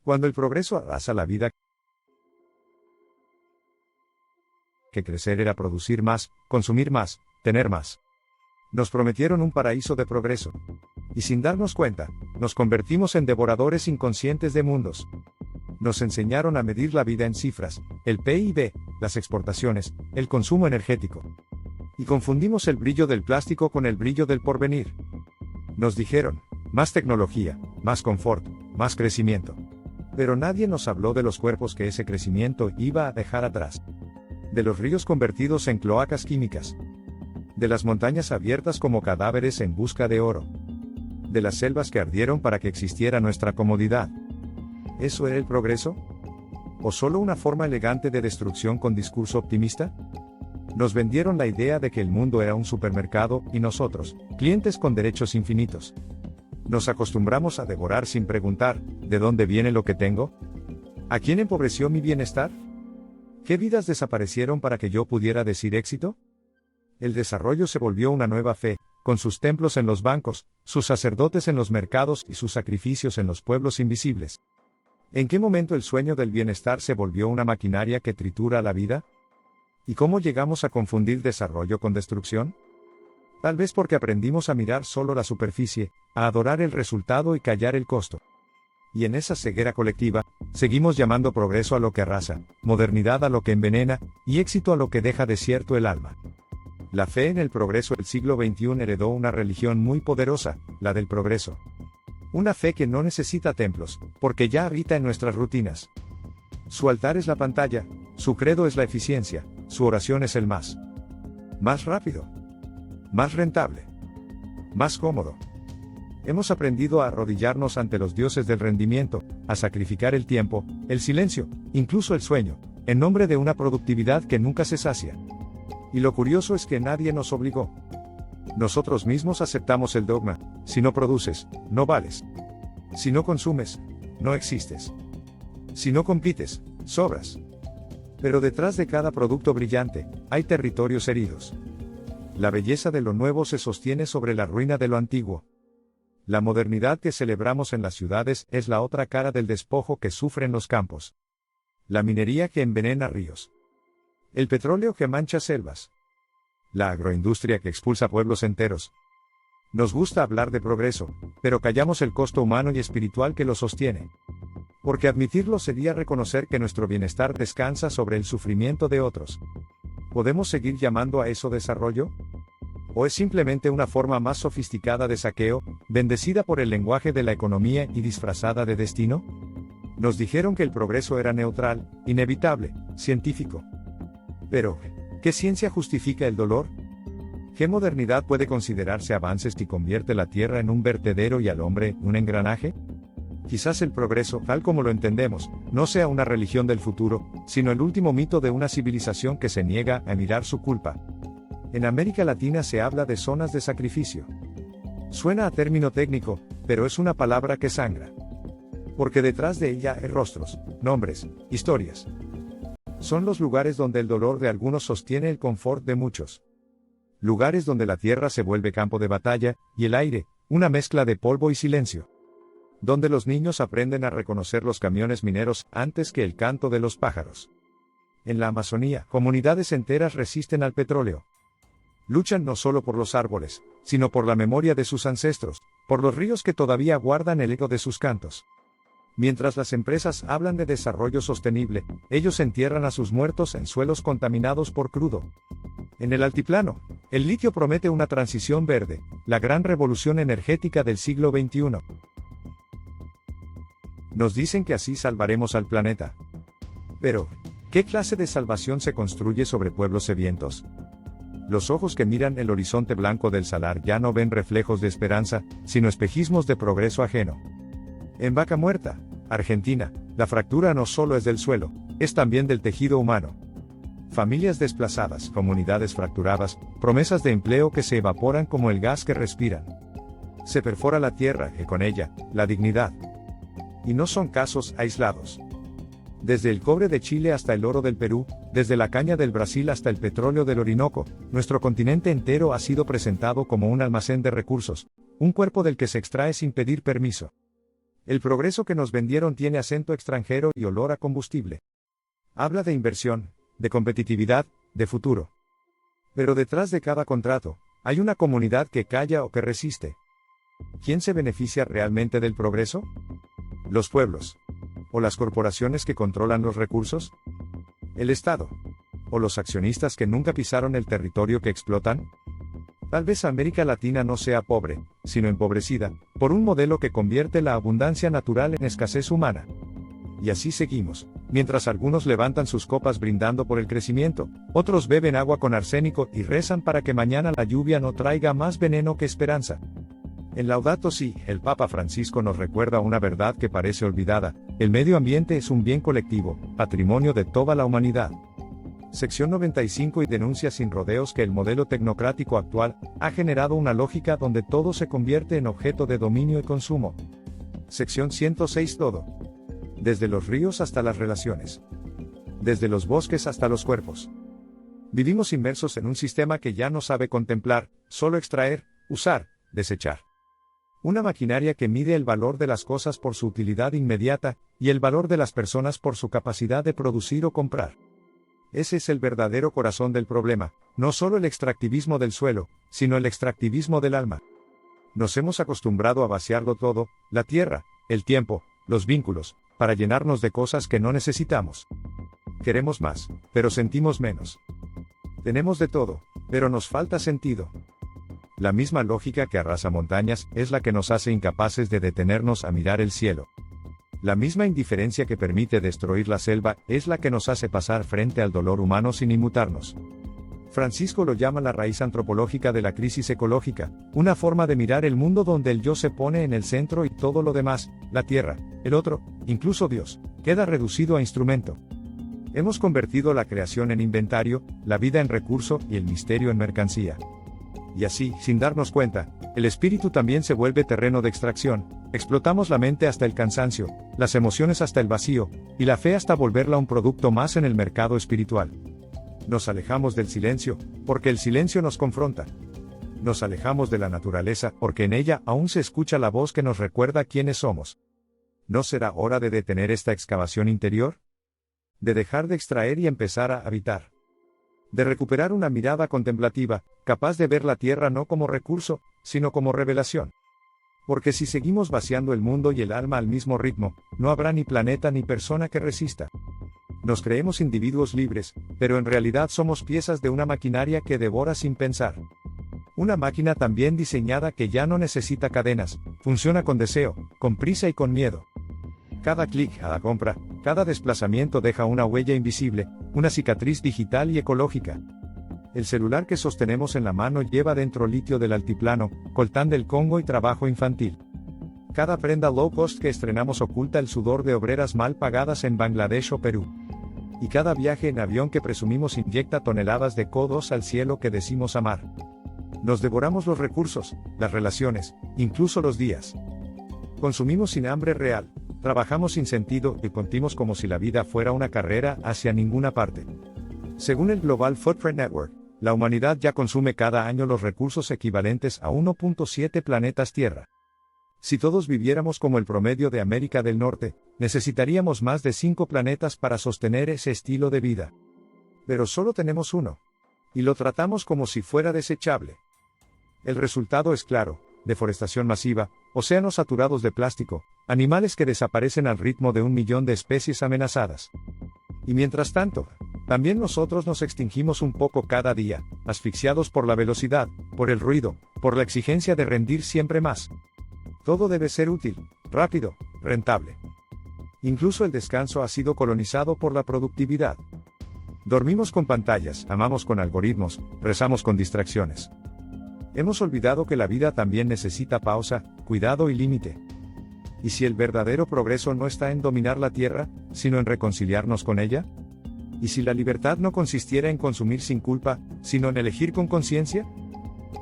Cuando el progreso arrasa la vida, que crecer era producir más, consumir más, tener más. Nos prometieron un paraíso de progreso. Y sin darnos cuenta, nos convertimos en devoradores inconscientes de mundos. Nos enseñaron a medir la vida en cifras, el PIB, las exportaciones, el consumo energético. Y confundimos el brillo del plástico con el brillo del porvenir. Nos dijeron, más tecnología, más confort, más crecimiento. Pero nadie nos habló de los cuerpos que ese crecimiento iba a dejar atrás. De los ríos convertidos en cloacas químicas. De las montañas abiertas como cadáveres en busca de oro. De las selvas que ardieron para que existiera nuestra comodidad. ¿Eso era el progreso? ¿O solo una forma elegante de destrucción con discurso optimista? Nos vendieron la idea de que el mundo era un supermercado y nosotros, clientes con derechos infinitos. Nos acostumbramos a devorar sin preguntar, ¿de dónde viene lo que tengo? ¿A quién empobreció mi bienestar? ¿Qué vidas desaparecieron para que yo pudiera decir éxito? El desarrollo se volvió una nueva fe, con sus templos en los bancos, sus sacerdotes en los mercados y sus sacrificios en los pueblos invisibles. ¿En qué momento el sueño del bienestar se volvió una maquinaria que tritura la vida? ¿Y cómo llegamos a confundir desarrollo con destrucción? Tal vez porque aprendimos a mirar solo la superficie, a adorar el resultado y callar el costo. Y en esa ceguera colectiva, seguimos llamando progreso a lo que arrasa, modernidad a lo que envenena, y éxito a lo que deja desierto el alma. La fe en el progreso del siglo XXI heredó una religión muy poderosa, la del progreso. Una fe que no necesita templos, porque ya habita en nuestras rutinas. Su altar es la pantalla, su credo es la eficiencia, su oración es el más rápido, más rentable, más cómodo. Hemos aprendido a arrodillarnos ante los dioses del rendimiento, a sacrificar el tiempo, el silencio, incluso el sueño, en nombre de una productividad que nunca se sacia. Y lo curioso es que nadie nos obligó. Nosotros mismos aceptamos el dogma: si no produces, no vales. Si no consumes, no existes. Si no compites, sobras. Pero detrás de cada producto brillante, hay territorios heridos. La belleza de lo nuevo se sostiene sobre la ruina de lo antiguo. La modernidad que celebramos en las ciudades es la otra cara del despojo que sufren los campos. La minería que envenena ríos. El petróleo que mancha selvas. La agroindustria que expulsa pueblos enteros. Nos gusta hablar de progreso, pero callamos el costo humano y espiritual que lo sostiene. Porque admitirlo sería reconocer que nuestro bienestar descansa sobre el sufrimiento de otros. ¿Podemos seguir llamando a eso desarrollo? ¿O es simplemente una forma más sofisticada de saqueo, bendecida por el lenguaje de la economía y disfrazada de destino? Nos dijeron que el progreso era neutral, inevitable, científico. Pero, ¿qué ciencia justifica el dolor? ¿Qué modernidad puede considerarse avance si convierte la Tierra en un vertedero y al hombre un engranaje? Quizás el progreso, tal como lo entendemos, no sea una religión del futuro, sino el último mito de una civilización que se niega a mirar su culpa. En América Latina se habla de zonas de sacrificio. Suena a término técnico, pero es una palabra que sangra. Porque detrás de ella hay rostros, nombres, historias. Son los lugares donde el dolor de algunos sostiene el confort de muchos. Lugares donde la tierra se vuelve campo de batalla, y el aire, una mezcla de polvo y silencio. Donde los niños aprenden a reconocer los camiones mineros antes que el canto de los pájaros. En la Amazonía, comunidades enteras resisten al petróleo. Luchan no solo por los árboles, sino por la memoria de sus ancestros, por los ríos que todavía guardan el eco de sus cantos. Mientras las empresas hablan de desarrollo sostenible, ellos entierran a sus muertos en suelos contaminados por crudo. En el altiplano, el litio promete una transición verde, la gran revolución energética del siglo XXI. Nos dicen que así salvaremos al planeta. Pero, ¿qué clase de salvación se construye sobre pueblos sedientos? Los ojos que miran el horizonte blanco del salar ya no ven reflejos de esperanza, sino espejismos de progreso ajeno. En Vaca Muerta, Argentina, la fractura no solo es del suelo, es también del tejido humano. Familias desplazadas, comunidades fracturadas, promesas de empleo que se evaporan como el gas que respiran. Se perfora la tierra y con ella, la dignidad. Y no son casos aislados. Desde el cobre de Chile hasta el oro del Perú, desde la caña del Brasil hasta el petróleo del Orinoco, nuestro continente entero ha sido presentado como un almacén de recursos, un cuerpo del que se extrae sin pedir permiso. El progreso que nos vendieron tiene acento extranjero y olor a combustible. Habla de inversión, de competitividad, de futuro. Pero detrás de cada contrato, hay una comunidad que calla o que resiste. ¿Quién se beneficia realmente del progreso? ¿Los pueblos? ¿O las corporaciones que controlan los recursos? ¿El Estado? ¿O los accionistas que nunca pisaron el territorio que explotan? Tal vez América Latina no sea pobre, sino empobrecida, por un modelo que convierte la abundancia natural en escasez humana. Y así seguimos, mientras algunos levantan sus copas brindando por el crecimiento, otros beben agua con arsénico y rezan para que mañana la lluvia no traiga más veneno que esperanza. En Laudato Si, el Papa Francisco nos recuerda una verdad que parece olvidada: el medio ambiente es un bien colectivo, patrimonio de toda la humanidad. Sección 95 y denuncia sin rodeos que el modelo tecnocrático actual ha generado una lógica donde todo se convierte en objeto de dominio y consumo. Sección 106 todo. Desde los ríos hasta las relaciones. Desde los bosques hasta los cuerpos. Vivimos inmersos en un sistema que ya no sabe contemplar, solo extraer, usar, desechar. Una maquinaria que mide el valor de las cosas por su utilidad inmediata, y el valor de las personas por su capacidad de producir o comprar. Ese es el verdadero corazón del problema, no solo el extractivismo del suelo, sino el extractivismo del alma. Nos hemos acostumbrado a vaciarlo todo, la tierra, el tiempo, los vínculos, para llenarnos de cosas que no necesitamos. Queremos más, pero sentimos menos. Tenemos de todo, pero nos falta sentido. La misma lógica que arrasa montañas es la que nos hace incapaces de detenernos a mirar el cielo. La misma indiferencia que permite destruir la selva es la que nos hace pasar frente al dolor humano sin inmutarnos. Francisco lo llama la raíz antropológica de la crisis ecológica, una forma de mirar el mundo donde el yo se pone en el centro y todo lo demás, la tierra, el otro, incluso Dios, queda reducido a instrumento. Hemos convertido la creación en inventario, la vida en recurso y el misterio en mercancía. Y así, sin darnos cuenta, el espíritu también se vuelve terreno de extracción. Explotamos la mente hasta el cansancio, las emociones hasta el vacío, y la fe hasta volverla un producto más en el mercado espiritual. Nos alejamos del silencio, porque el silencio nos confronta. Nos alejamos de la naturaleza, porque en ella aún se escucha la voz que nos recuerda quiénes somos. ¿No será hora de detener esta excavación interior? De dejar de extraer y empezar a habitar. De recuperar una mirada contemplativa, capaz de ver la tierra no como recurso, sino como revelación. Porque si seguimos vaciando el mundo y el alma al mismo ritmo, no habrá ni planeta ni persona que resista. Nos creemos individuos libres, pero en realidad somos piezas de una maquinaria que devora sin pensar. Una máquina tan bien diseñada que ya no necesita cadenas, funciona con deseo, con prisa y con miedo. Cada clic, cada compra, cada desplazamiento deja una huella invisible, una cicatriz digital y ecológica. El celular que sostenemos en la mano lleva dentro litio del altiplano, coltán del Congo y trabajo infantil. Cada prenda low cost que estrenamos oculta el sudor de obreras mal pagadas en Bangladesh o Perú. Y cada viaje en avión que presumimos inyecta toneladas de CO2 al cielo que decimos amar. Nos devoramos los recursos, las relaciones, incluso los días. Consumimos sin hambre real, trabajamos sin sentido y contimos como si la vida fuera una carrera hacia ninguna parte. Según el Global Footprint Network, la humanidad ya consume cada año los recursos equivalentes a 1.7 planetas Tierra. Si todos viviéramos como el promedio de América del Norte, necesitaríamos más de 5 planetas para sostener ese estilo de vida. Pero solo tenemos uno. Y lo tratamos como si fuera desechable. El resultado es claro: deforestación masiva, océanos saturados de plástico, animales que desaparecen al ritmo de 1 millón de especies amenazadas. Y mientras tanto, también nosotros nos extinguimos un poco cada día, asfixiados por la velocidad, por el ruido, por la exigencia de rendir siempre más. Todo debe ser útil, rápido, rentable. Incluso el descanso ha sido colonizado por la productividad. Dormimos con pantallas, amamos con algoritmos, rezamos con distracciones. Hemos olvidado que la vida también necesita pausa, cuidado y límite. ¿Y si el verdadero progreso no está en dominar la tierra, sino en reconciliarnos con ella? ¿Y si la libertad no consistiera en consumir sin culpa, sino en elegir con conciencia?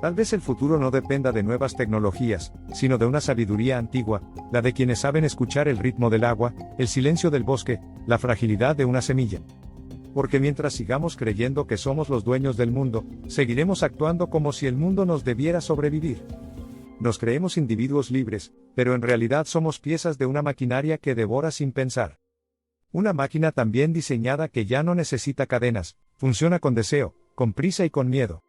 Tal vez el futuro no dependa de nuevas tecnologías, sino de una sabiduría antigua, la de quienes saben escuchar el ritmo del agua, el silencio del bosque, la fragilidad de una semilla. Porque mientras sigamos creyendo que somos los dueños del mundo, seguiremos actuando como si el mundo nos debiera sobrevivir. Nos creemos individuos libres, pero en realidad somos piezas de una maquinaria que devora sin pensar. Una máquina tan bien diseñada que ya no necesita cadenas, funciona con deseo, con prisa y con miedo.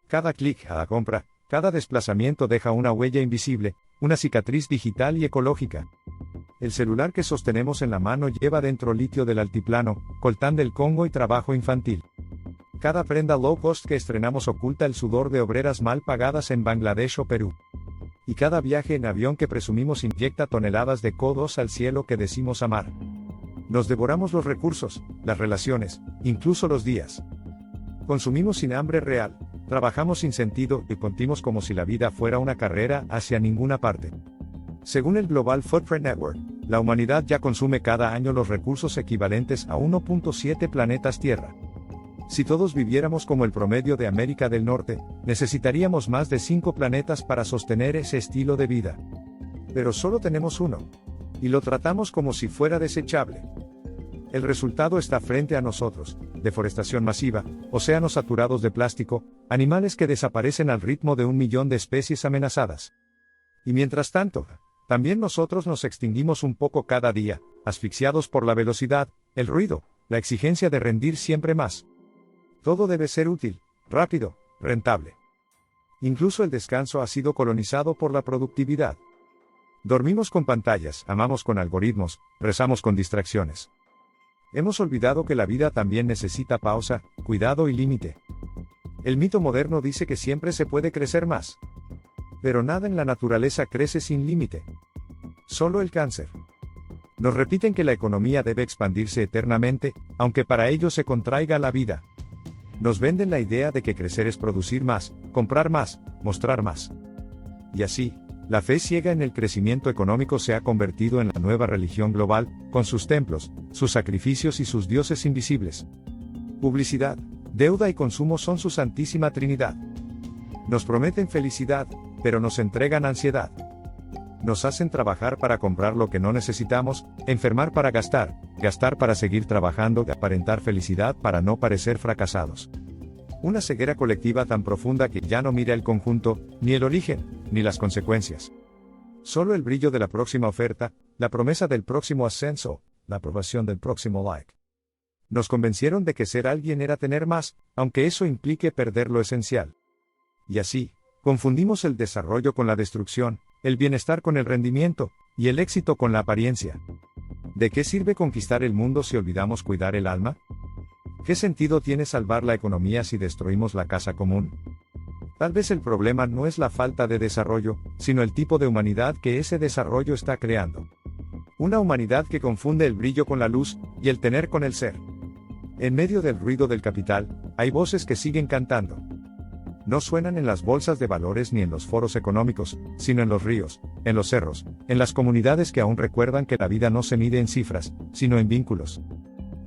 Cada clic, cada compra, cada desplazamiento deja una huella invisible, una cicatriz digital y ecológica. El celular que sostenemos en la mano lleva dentro litio del altiplano, coltán del Congo y trabajo infantil. Cada prenda low cost que estrenamos oculta el sudor de obreras mal pagadas en Bangladesh o Perú. Y cada viaje en avión que presumimos inyecta toneladas de CO2 al cielo que decimos amar. Nos devoramos los recursos, las relaciones, incluso los días. Consumimos sin hambre real, trabajamos sin sentido y contimos como si la vida fuera una carrera hacia ninguna parte. Según el Global Footprint Network, la humanidad ya consume cada año los recursos equivalentes a 1.7 planetas Tierra. Si todos viviéramos como el promedio de América del Norte, necesitaríamos más de 5 planetas para sostener ese estilo de vida. Pero solo tenemos uno. Y lo tratamos como si fuera desechable. El resultado está frente a nosotros: deforestación masiva, océanos saturados de plástico, animales que desaparecen al ritmo de 1 millón de especies amenazadas. Y mientras tanto, también nosotros nos extinguimos un poco cada día, asfixiados por la velocidad, el ruido, la exigencia de rendir siempre más. Todo debe ser útil, rápido, rentable. Incluso el descanso ha sido colonizado por la productividad. Dormimos con pantallas, amamos con algoritmos, rezamos con distracciones. Hemos olvidado que la vida también necesita pausa, cuidado y límite. El mito moderno dice que siempre se puede crecer más. Pero nada en la naturaleza crece sin límite. Solo el cáncer. Nos repiten que la economía debe expandirse eternamente, aunque para ello se contraiga la vida. Nos venden la idea de que crecer es producir más, comprar más, mostrar más. Y así, la fe ciega en el crecimiento económico se ha convertido en la nueva religión global, con sus templos, sus sacrificios y sus dioses invisibles. Publicidad, deuda y consumo son su santísima trinidad. Nos prometen felicidad, pero nos entregan ansiedad. Nos hacen trabajar para comprar lo que no necesitamos, enfermar para gastar, gastar para seguir trabajando y aparentar felicidad para no parecer fracasados. Una ceguera colectiva tan profunda que ya no mira el conjunto, ni el origen, ni las consecuencias. Solo el brillo de la próxima oferta, la promesa del próximo ascenso, la aprobación del próximo like. Nos convencieron de que ser alguien era tener más, aunque eso implique perder lo esencial. Y así, confundimos el desarrollo con la destrucción, el bienestar con el rendimiento, y el éxito con la apariencia. ¿De qué sirve conquistar el mundo si olvidamos cuidar el alma? ¿Qué sentido tiene salvar la economía si destruimos la casa común? Tal vez el problema no es la falta de desarrollo, sino el tipo de humanidad que ese desarrollo está creando. Una humanidad que confunde el brillo con la luz, y el tener con el ser. En medio del ruido del capital, hay voces que siguen cantando. No suenan en las bolsas de valores ni en los foros económicos, sino en los ríos, en los cerros, en las comunidades que aún recuerdan que la vida no se mide en cifras, sino en vínculos.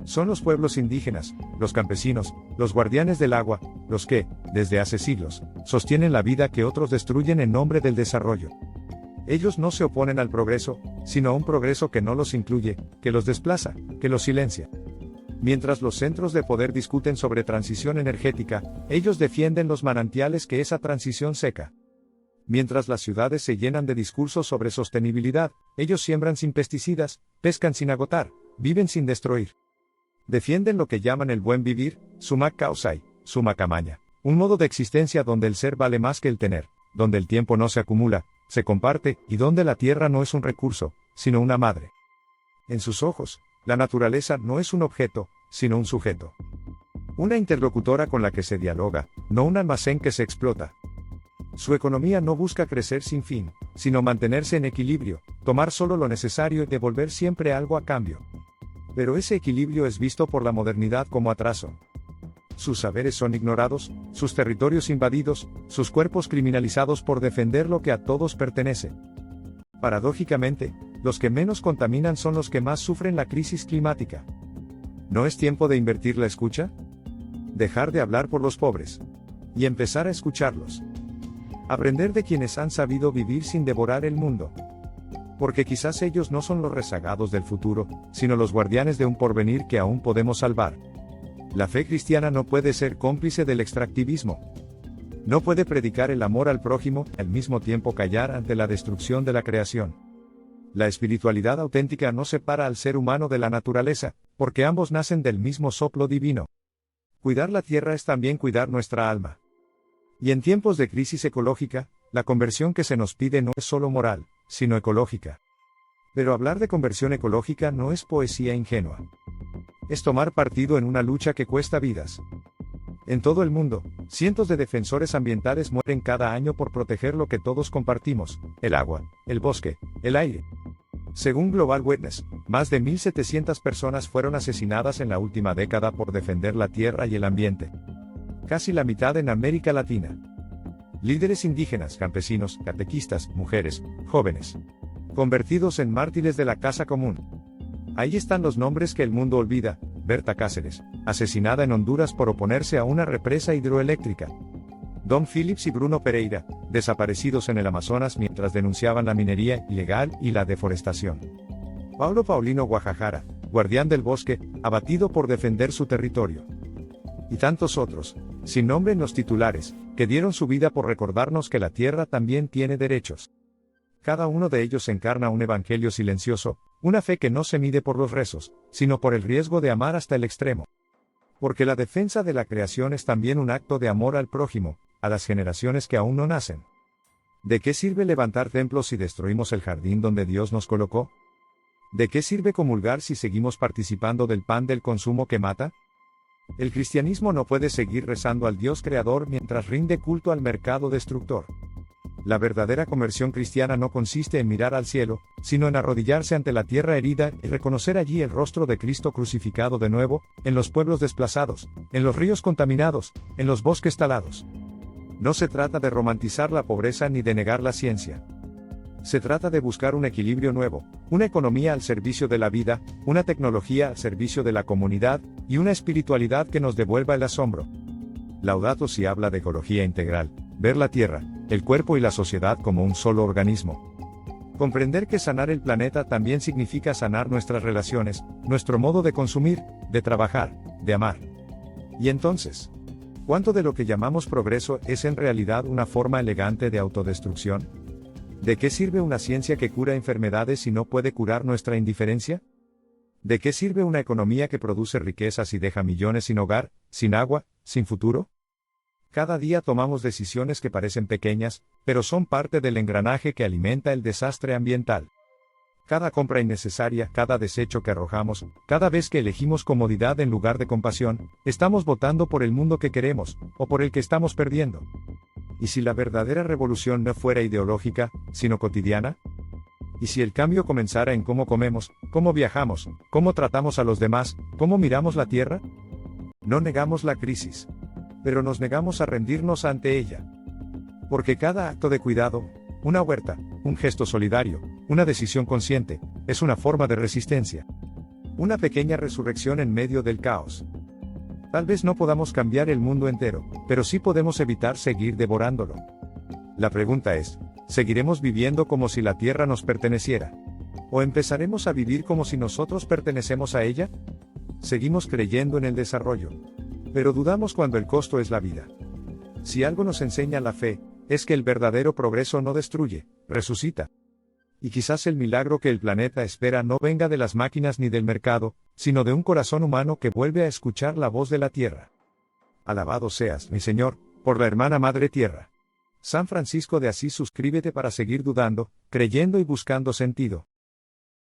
Son los pueblos indígenas, los campesinos, los guardianes del agua, los que, desde hace siglos, sostienen la vida que otros destruyen en nombre del desarrollo. Ellos no se oponen al progreso, sino a un progreso que no los incluye, que los desplaza, que los silencia. Mientras los centros de poder discuten sobre transición energética, ellos defienden los manantiales que esa transición seca. Mientras las ciudades se llenan de discursos sobre sostenibilidad, ellos siembran sin pesticidas, pescan sin agotar, viven sin destruir. Defienden lo que llaman el buen vivir, sumak kausai, sumak amaya, un modo de existencia donde el ser vale más que el tener, donde el tiempo no se acumula, se comparte, y donde la tierra no es un recurso, sino una madre. En sus ojos, la naturaleza no es un objeto, sino un sujeto. Una interlocutora con la que se dialoga, no un almacén que se explota. Su economía no busca crecer sin fin, sino mantenerse en equilibrio, tomar solo lo necesario y devolver siempre algo a cambio. Pero ese equilibrio es visto por la modernidad como atraso. Sus saberes son ignorados, sus territorios invadidos, sus cuerpos criminalizados por defender lo que a todos pertenece. Paradójicamente, los que menos contaminan son los que más sufren la crisis climática. ¿No es tiempo de invertir la escucha? Dejar de hablar por los pobres. Y empezar a escucharlos. Aprender de quienes han sabido vivir sin devorar el mundo. Porque quizás ellos no son los rezagados del futuro, sino los guardianes de un porvenir que aún podemos salvar. La fe cristiana no puede ser cómplice del extractivismo. No puede predicar el amor al prójimo y al mismo tiempo callar ante la destrucción de la creación. La espiritualidad auténtica no separa al ser humano de la naturaleza, porque ambos nacen del mismo soplo divino. Cuidar la tierra es también cuidar nuestra alma. Y en tiempos de crisis ecológica, la conversión que se nos pide no es solo moral, sino ecológica. Pero hablar de conversión ecológica no es poesía ingenua. Es tomar partido en una lucha que cuesta vidas. En todo el mundo, cientos de defensores ambientales mueren cada año por proteger lo que todos compartimos: el agua, el bosque, el aire. Según Global Witness, más de 1.700 personas fueron asesinadas en la última década por defender la tierra y el ambiente. Casi la mitad en América Latina. Líderes indígenas, campesinos, catequistas, mujeres, jóvenes. Convertidos en mártires de la casa común. Ahí están los nombres que el mundo olvida: Berta Cáceres, asesinada en Honduras por oponerse a una represa hidroeléctrica. Don Phillips y Bruno Pereira, desaparecidos en el Amazonas mientras denunciaban la minería ilegal y la deforestación. Paulo Paulino Guajajara, guardián del bosque, abatido por defender su territorio. Y tantos otros, sin nombre en los titulares, que dieron su vida por recordarnos que la tierra también tiene derechos. Cada uno de ellos encarna un evangelio silencioso, una fe que no se mide por los rezos, sino por el riesgo de amar hasta el extremo. Porque la defensa de la creación es también un acto de amor al prójimo, a las generaciones que aún no nacen. ¿De qué sirve levantar templos si destruimos el jardín donde Dios nos colocó? ¿De qué sirve comulgar si seguimos participando del pan del consumo que mata? El cristianismo no puede seguir rezando al Dios creador mientras rinde culto al mercado destructor. La verdadera conversión cristiana no consiste en mirar al cielo, sino en arrodillarse ante la tierra herida y reconocer allí el rostro de Cristo crucificado de nuevo, en los pueblos desplazados, en los ríos contaminados, en los bosques talados. No se trata de romantizar la pobreza ni de negar la ciencia. Se trata de buscar un equilibrio nuevo, una economía al servicio de la vida, una tecnología al servicio de la comunidad, y una espiritualidad que nos devuelva el asombro. Laudato Si habla de ecología integral, ver la tierra, el cuerpo y la sociedad como un solo organismo. Comprender que sanar el planeta también significa sanar nuestras relaciones, nuestro modo de consumir, de trabajar, de amar. Y entonces, ¿cuánto de lo que llamamos progreso es en realidad una forma elegante de autodestrucción? ¿De qué sirve una ciencia que cura enfermedades si no puede curar nuestra indiferencia? ¿De qué sirve una economía que produce riquezas y deja millones sin hogar, sin agua, sin futuro? Cada día tomamos decisiones que parecen pequeñas, pero son parte del engranaje que alimenta el desastre ambiental. Cada compra innecesaria, cada desecho que arrojamos, cada vez que elegimos comodidad en lugar de compasión, estamos votando por el mundo que queremos, o por el que estamos perdiendo. ¿Y si la verdadera revolución no fuera ideológica, sino cotidiana? ¿Y si el cambio comenzara en cómo comemos, cómo viajamos, cómo tratamos a los demás, cómo miramos la tierra? No negamos la crisis, pero nos negamos a rendirnos ante ella. Porque cada acto de cuidado, una huerta, un gesto solidario, una decisión consciente, es una forma de resistencia. Una pequeña resurrección en medio del caos. Tal vez no podamos cambiar el mundo entero, pero sí podemos evitar seguir devorándolo. La pregunta es, ¿seguiremos viviendo como si la tierra nos perteneciera? ¿O empezaremos a vivir como si nosotros pertenecemos a ella? Seguimos creyendo en el desarrollo, pero dudamos cuando el costo es la vida. Si algo nos enseña la fe, es que el verdadero progreso no destruye, resucita. Y quizás el milagro que el planeta espera no venga de las máquinas ni del mercado, sino de un corazón humano que vuelve a escuchar la voz de la tierra. Alabado seas, mi Señor, por la hermana Madre Tierra. San Francisco de Asís, suscríbete para seguir dudando, creyendo y buscando sentido.